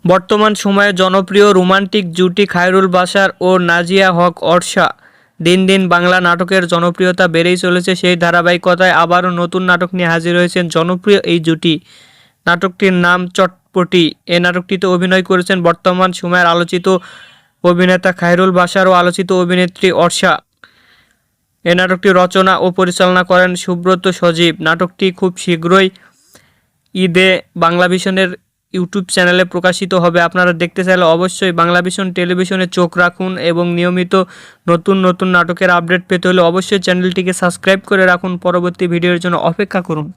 বর্তমান সময়ে জনপ্রিয় রোমান্টিক জুটি খায়রুল বাশার ও নাজিয়া হক অর্ষা। দিন দিন বাংলা নাটকের জনপ্রিয়তা বেড়েই চলেছে। সেই ধারাবাহিকতায় আবারও নতুন নাটক নিয়ে হাজির হয়েছেন জনপ্রিয় এই জুটি। নাটকটির নাম চটপটি। এই নাটকটিতে অভিনয় করেছেন বর্তমান সময়ের আলোচিত অভিনেতা খায়রুল বাশার ও আলোচিত অভিনেত্রী অর্ষা। এই নাটকটি রচনা ও পরিচালনা করেন সুব্রত সজীব। নাটকটি খুব শীঘ্রই ঈদে বাংলাভিশনের ইউটিউব চ্যানেলে প্রকাশিত হবে। আপনারা দেখতে চাইলে অবশ্যই বাংলাভিশন টেলিভিশনে চোখ রাখুন এবং নিয়মিত নতুন নতুন নাটকের আপডেট পেতে হলে অবশ্যই চ্যানেলটিকে সাবস্ক্রাইব করে রাখুন। পরবর্তী ভিডিওর জন্য অপেক্ষা করুন।